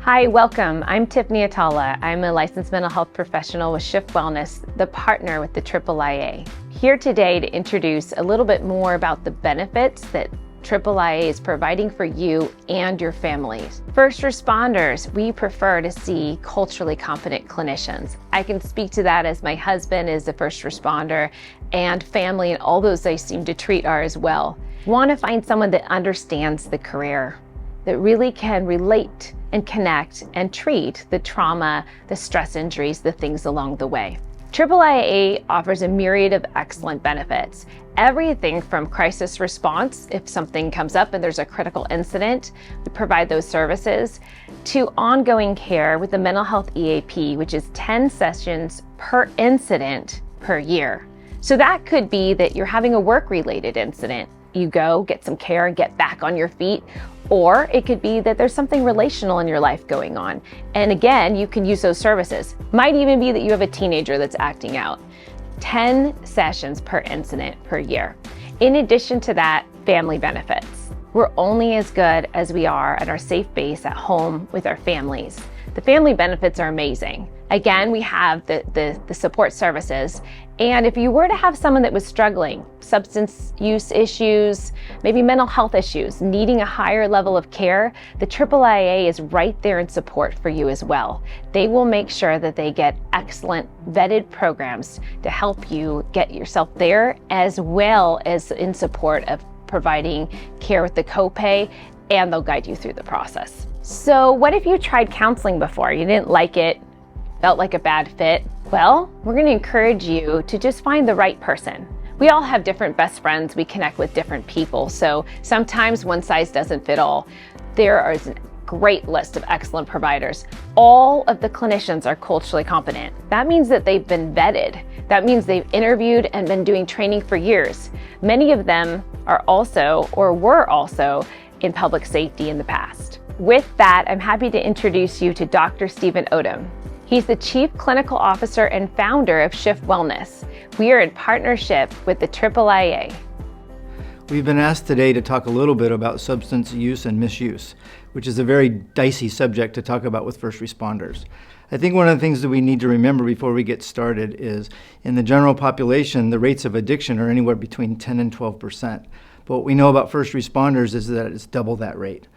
Hi, welcome. I'm Tiffany Atala. I'm a licensed mental health professional with Shift Wellness, the partner with the AAIA. Here today to introduce a little bit more about the benefits that AAIA is providing for you and your families. First responders, we prefer to see culturally competent clinicians. I can speak to that as my husband is a first responder, and family and all those I seem to treat are as well. Want to find someone that understands the career, that really can relate and connect and treat the trauma, the stress injuries, the things along the way. AAIA offers a myriad of excellent benefits. Everything from crisis response, if something comes up and there's a critical incident, we provide those services, to ongoing care with the mental health EAP, which is 10 sessions per incident per year. So that could be that you're having a work-related incident. You go, get some care, and get back on your feet. Or it could be that there's something relational in your life going on. And again, you can use those services. Might even be that you have a teenager that's acting out. 10 sessions per incident per year. In addition to that, family benefits. We're only as good as we are at our safe base at home with our families. The family benefits are amazing. Again, we have the support services. And if you were to have someone that was struggling, substance use issues, maybe mental health issues, needing a higher level of care, the AAIA is right there in support for you as well. They will make sure that they get excellent vetted programs to help you get yourself there, as well as in support of providing care with the copay, and they'll guide you through the process. So what if you tried counseling before? You didn't like it, felt like a bad fit? Well, we're going to encourage you to just find the right person. We all have different best friends. We connect with different people. So sometimes one size doesn't fit all. There is a great list of excellent providers. All of the clinicians are culturally competent. That means that they've been vetted. That means they've interviewed and been doing training for years. Many of them are also, or were also, in public safety in the past. With that, I'm happy to introduce you to Dr. Stephen Odom. He's the Chief Clinical Officer and founder of Shift Wellness. We are in partnership with the AAIA. We've been asked today to talk a little bit about substance use and misuse, which is a very dicey subject to talk about with first responders. I think one of the things that we need to remember before we get started is in the general population, the rates of addiction are anywhere between 10 and 12%. But what we know about first responders is that it's double that rate.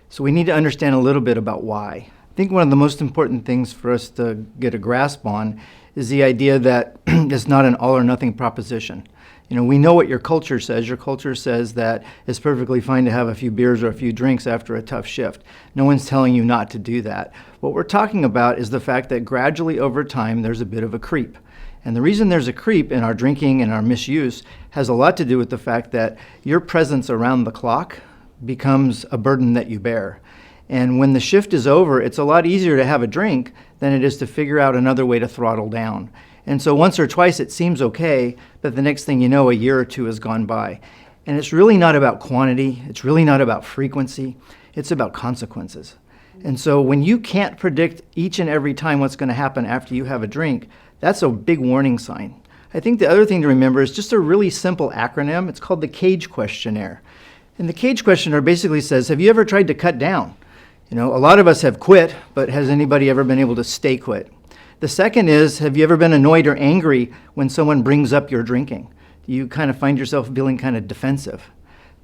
So we need to understand a little bit about why. I think one of the most important things for us to get a grasp on is the idea that it's not an all or nothing proposition. You know, we know what your culture says. Your culture says that it's perfectly fine to have a few beers or a few drinks after a tough shift. No one's telling you not to do that. What we're talking about is the fact that gradually over time there's a bit of a creep. And the reason there's a creep in our drinking and our misuse has a lot to do with the fact that your presence around the clock becomes a burden that you bear. And when the shift is over, it's a lot easier to have a drink than it is to figure out another way to throttle down. And so once or twice it seems okay, but the next thing you know, a year or two has gone by. And it's really not about quantity, it's really not about frequency, it's about consequences. And so when you can't predict each and every time what's going to happen after you have a drink, that's a big warning sign. I think the other thing to remember is just a really simple acronym. It's called the CAGE questionnaire. And the CAGE questionnaire basically says, have you ever tried to cut down? You know, a lot of us have quit, but has anybody ever been able to stay quit? The second is, have you ever been annoyed or angry when someone brings up your drinking? You kind of find yourself feeling kind of defensive.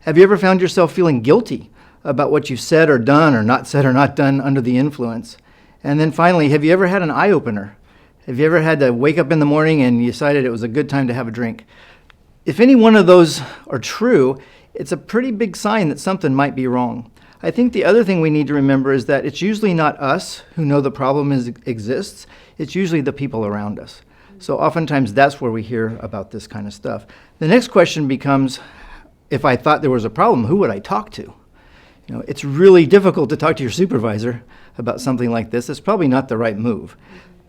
Have you ever found yourself feeling guilty about what you've said or not done under the influence? And then finally, have you ever had an eye-opener? Have you ever had to wake up in the morning and you decided it was a good time to have a drink? If any one of those are true, it's a pretty big sign that something might be wrong. I think the other thing we need to remember is that it's usually not us who know the problem exists, it's usually the people around us. So oftentimes that's where we hear about this kind of stuff. The next question becomes, if I thought there was a problem, who would I talk to? You know, it's really difficult to talk to your supervisor about something like this. It's probably not the right move.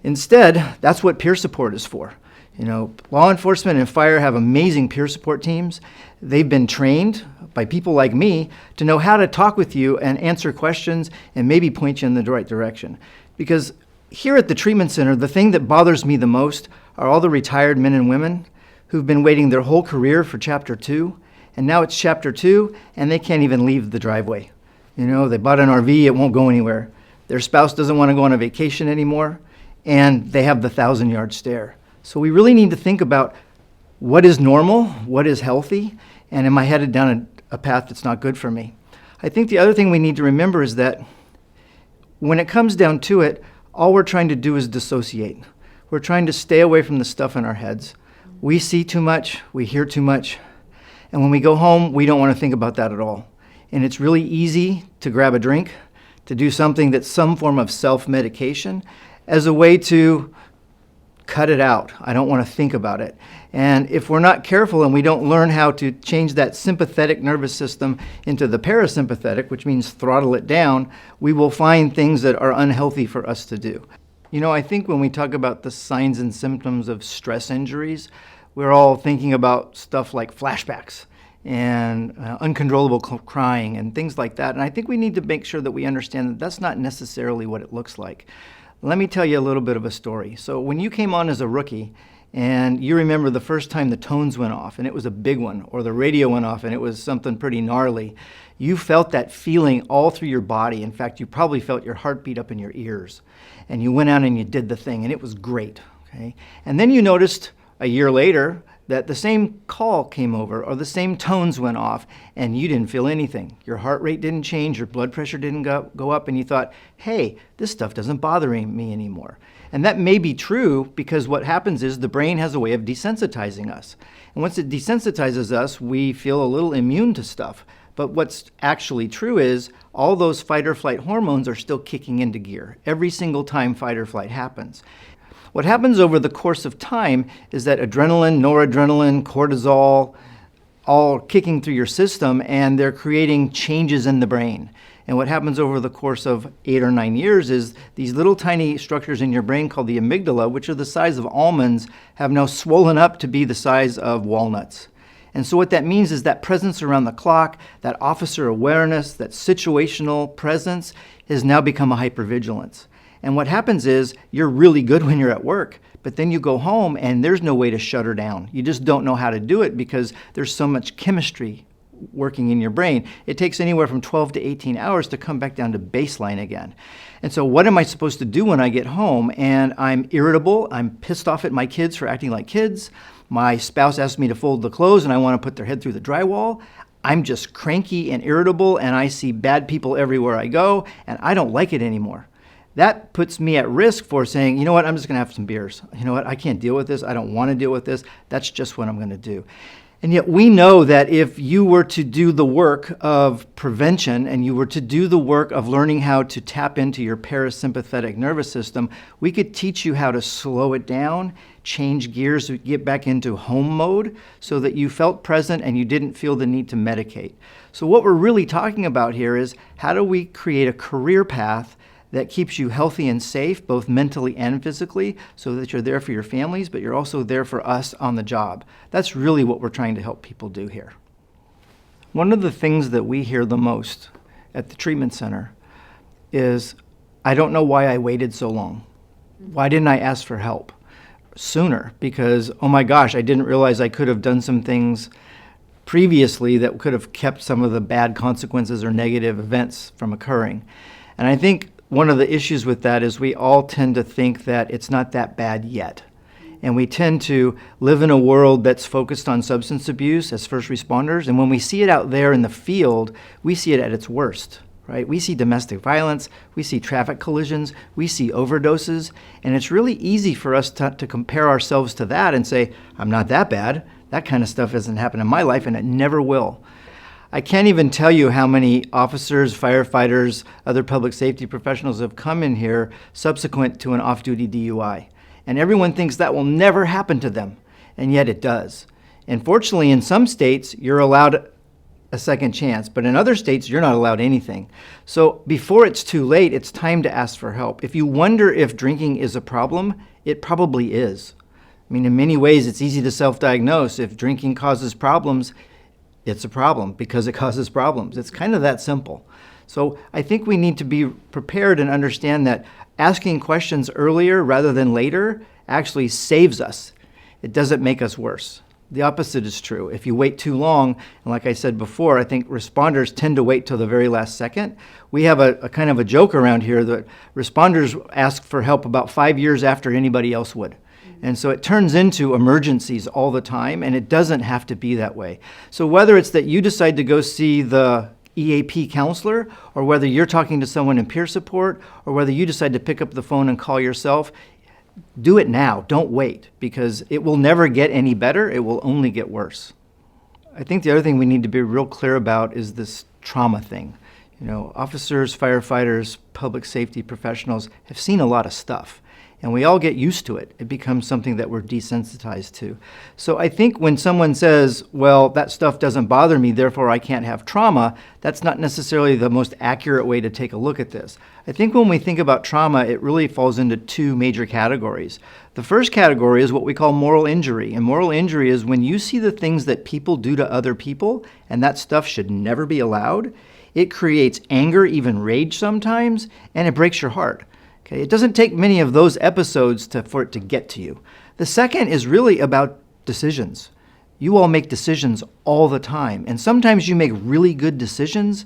Instead, that's what peer support is for. You know, law enforcement and fire have amazing peer support teams. They've been trained by people like me to know how to talk with you and answer questions and maybe point you in the right direction. Because here at the treatment center, the thing that bothers me the most are all the retired men and women who've been waiting their whole career for Chapter 2, and now it's Chapter 2, and they can't even leave the driveway. You know, they bought an RV, it won't go anywhere. their spouse doesn't want to go on a vacation anymore, and they have the 1,000-yard stare. So we really need to think about what is normal, what is healthy, and am I headed down a path that's not good for me? I think the other thing we need to remember is that when it comes down to it, all we're trying to do is dissociate. We're trying to stay away from the stuff in our heads. We see too much, we hear too much, and when we go home, we don't want to think about that at all. And it's really easy to grab a drink, to do something that's some form of self-medication as a way to cut it out. I don't want to think about it. And if we're not careful and we don't learn how to change that sympathetic nervous system into the parasympathetic, which means throttle it down, we will find things that are unhealthy for us to do. You know, I think when we talk about the signs and symptoms of stress injuries, we're all thinking about stuff like flashbacks and uncontrollable crying and things like that. And I think we need to make sure that we understand that that's not necessarily what it looks like. Let me tell you a little bit of a story. So when you came on as a rookie and you remember the first time the tones went off and it was a big one, or the radio went off and it was something pretty gnarly, you felt that feeling all through your body. In fact, you probably felt your heartbeat up in your ears. And you went out and you did the thing and it was great. Okay? And then you noticed a year later that the same call came over or the same tones went off and you didn't feel anything. Your heart rate didn't change, your blood pressure didn't go up, and you thought, hey, this stuff doesn't bother me anymore. And that may be true because what happens is the brain has a way of desensitizing us. And once it desensitizes us, we feel a little immune to stuff. But what's actually true is all those fight or flight hormones are still kicking into gear every single time fight or flight happens. What happens over the course of time is that adrenaline, noradrenaline, cortisol, all kicking through your system, and they're creating changes in the brain. And what happens over the course of 8 or 9 years is these little tiny structures in your brain called the amygdala, which are the size of almonds, have now swollen up to be the size of walnuts. And so what that means is that presence around the clock, that officer awareness, that situational presence has now become a hypervigilance. And what happens is you're really good when you're at work, but then you go home and there's no way to shut her down. You just don't know how to do it because there's so much chemistry working in your brain. It takes anywhere from 12 to 18 hours to come back down to baseline again. And so what am I supposed to do when I get home and I'm irritable, I'm pissed off at my kids for acting like kids, my spouse asks me to fold the clothes and I want to put their head through the drywall, I'm just cranky and irritable and I see bad people everywhere I go and I don't like it anymore. That puts me at risk for saying, you know what, I'm just going to have some beers. You know what, I can't deal with this. I don't want to deal with this. That's just what I'm going to do. And yet we know that if you were to do the work of prevention and you were to do the work of learning how to tap into your parasympathetic nervous system, we could teach you how to slow it down, change gears, get back into home mode so that you felt present and you didn't feel the need to medicate. So what we're really talking about here is how do we create a career path that keeps you healthy and safe, both mentally and physically, so that you're there for your families, but you're also there for us on the job. That's really what we're trying to help people do here. One of the things that we hear the most at the treatment center is, I don't know why I waited so long. Why didn't I ask for help sooner? Because, oh my gosh, I didn't realize I could have done some things previously that could have kept some of the bad consequences or negative events from occurring. And I think one of the issues with that is we all tend to think that it's not that bad yet. And we tend to live in a world that's focused on substance abuse as first responders. And when we see it out there in the field, we see it at its worst, right? We see domestic violence, we see traffic collisions, we see overdoses. And it's really easy for us to compare ourselves to that and say, I'm not that bad. That kind of stuff hasn't happened in my life and it never will. I can't even tell you how many officers, firefighters, other public safety professionals have come in here subsequent to an off-duty DUI. And everyone thinks that will never happen to them, and yet it does. And fortunately, in some states, you're allowed a second chance, but in other states, you're not allowed anything. So before it's too late, it's time to ask for help. If you wonder if drinking is a problem, it probably is. I mean, in many ways, it's easy to self-diagnose. If drinking causes problems, it's a problem because it causes problems. It's kind of that simple. So I think we need to be prepared and understand that asking questions earlier rather than later actually saves us. It doesn't make us worse. The opposite is true. If you wait too long, and like I said before, I think responders tend to wait till the very last second. We have a kind of a joke around here that responders ask for help about 5 years after anybody else would. And so it turns into emergencies all the time, and it doesn't have to be that way. So whether it's that you decide to go see the EAP counselor, or whether you're talking to someone in peer support, or whether you decide to pick up the phone and call yourself, do it now. Don't wait, because it will never get any better. It will only get worse. I think the other thing we need to be real clear about is this trauma thing. You know, officers, firefighters, public safety professionals have seen a lot of stuff, and we all get used to it. It becomes something that we're desensitized to. So I think when someone says, well, that stuff doesn't bother me, therefore I can't have trauma, that's not necessarily the most accurate way to take a look at this. I think when we think about trauma, it really falls into two major categories. The first category is what we call moral injury. And moral injury is when you see the things that people do to other people, and that stuff should never be allowed. It creates anger, even rage sometimes, and it breaks your heart. Okay, it doesn't take many of those episodes for it to get to you. The second is really about decisions. You all make decisions all the time, and sometimes you make really good decisions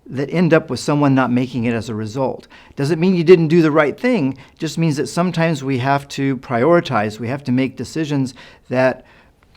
that end up with someone not making it as a result. Doesn't mean you didn't do the right thing, it just means that sometimes we have to prioritize, we have to make decisions that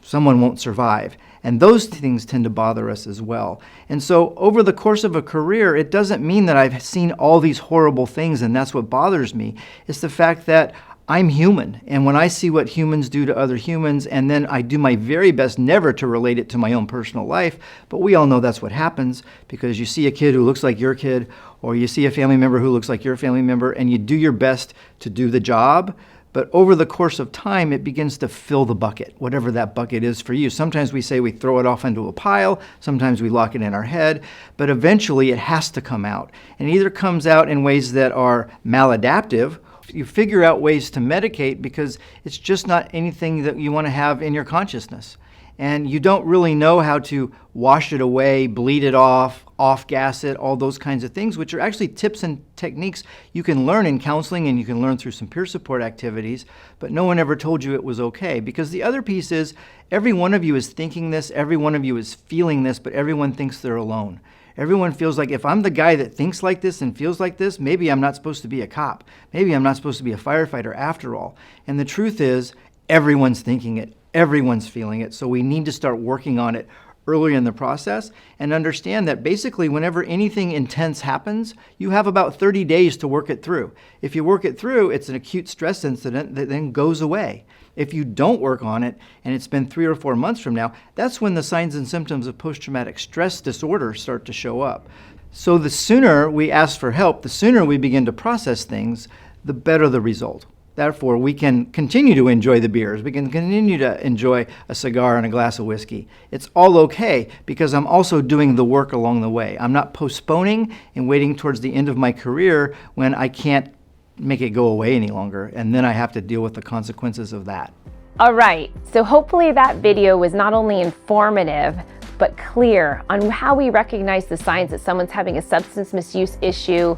someone won't survive. And those things tend to bother us as well. And so over the course of a career, it doesn't mean that I've seen all these horrible things and that's what bothers me. It's the fact that I'm human. And when I see what humans do to other humans, and then I do my very best never to relate it to my own personal life, but we all know that's what happens, because you see a kid who looks like your kid, or you see a family member who looks like your family member, and you do your best to do the job. But over the course of time, it begins to fill the bucket, whatever that bucket is for you. Sometimes we say we throw it off into a pile, sometimes we lock it in our head, but eventually it has to come out. And it either comes out in ways that are maladaptive. You figure out ways to medicate because it's just not anything that you want to have in your consciousness. And you don't really know how to wash it away, bleed it off-gas it, all those kinds of things, which are actually tips and techniques you can learn in counseling and you can learn through some peer support activities, but no one ever told you it was okay. Because the other piece is, every one of you is thinking this, every one of you is feeling this, but everyone thinks they're alone. Everyone feels like, if I'm the guy that thinks like this and feels like this, maybe I'm not supposed to be a cop. Maybe I'm not supposed to be a firefighter after all. And the truth is, everyone's thinking it. Everyone's feeling it, so we need to start working on it early in the process and understand that basically whenever anything intense happens, you have about 30 days to work it through. If you work it through, it's an acute stress incident that then goes away. If you don't work on it and it's been 3 or 4 months from now, that's when the signs and symptoms of post-traumatic stress disorder start to show up. So the sooner we ask for help, the sooner we begin to process things, the better the result. Therefore, we can continue to enjoy the beers. We can continue to enjoy a cigar and a glass of whiskey. It's all okay because I'm also doing the work along the way. I'm not postponing and waiting towards the end of my career when I can't make it go away any longer, and then I have to deal with the consequences of that. All right, so hopefully that video was not only informative, but clear on how we recognize the signs that someone's having a substance misuse issue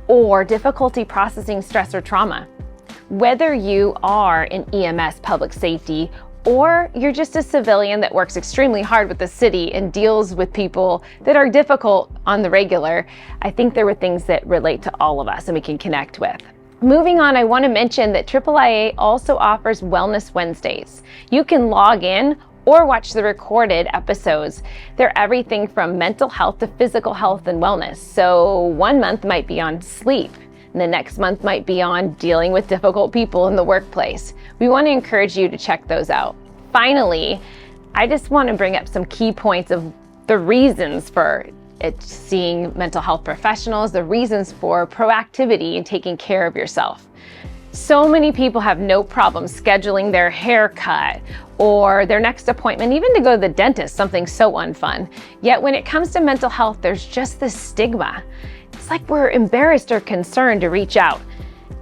or difficulty processing stress or trauma. Whether you are in EMS public safety or you're just a civilian that works extremely hard with the city and deals with people that are difficult on the regular, I think there were things that relate to all of us and we can connect with. Moving on, I want to mention that AAIA also offers Wellness Wednesdays. You can log in or watch the recorded episodes. They're everything from mental health to physical health and wellness. So 1 month might be on sleep, and the next month might be on dealing with difficult people in the workplace. We want to encourage you to check those out. Finally, I just want to bring up some key points of the reasons for seeing mental health professionals, the reasons for proactivity and taking care of yourself. So many people have no problem scheduling their haircut or their next appointment, even to go to the dentist, something so unfun. Yet when it comes to mental health, there's just this stigma. It's like we're embarrassed or concerned to reach out.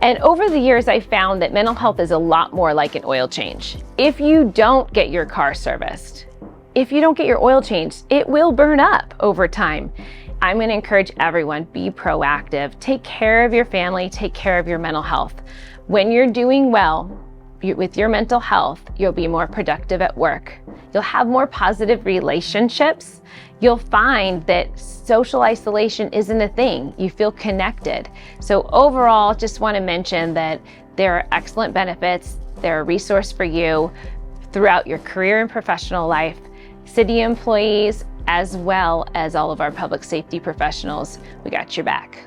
And over the years, I found that mental health is a lot more like an oil change. If you don't get your car serviced, if you don't get your oil changed, it will burn up over time. I'm going to encourage everyone, be proactive, take care of your family, take care of your mental health. When you're doing well, with your mental health, you'll be more productive at work. You'll have more positive relationships. You'll find that social isolation isn't a thing. You feel connected. So overall, just want to mention that there are excellent benefits. They're a resource for you throughout your career and professional life. City employees, as well as all of our public safety professionals, we got your back.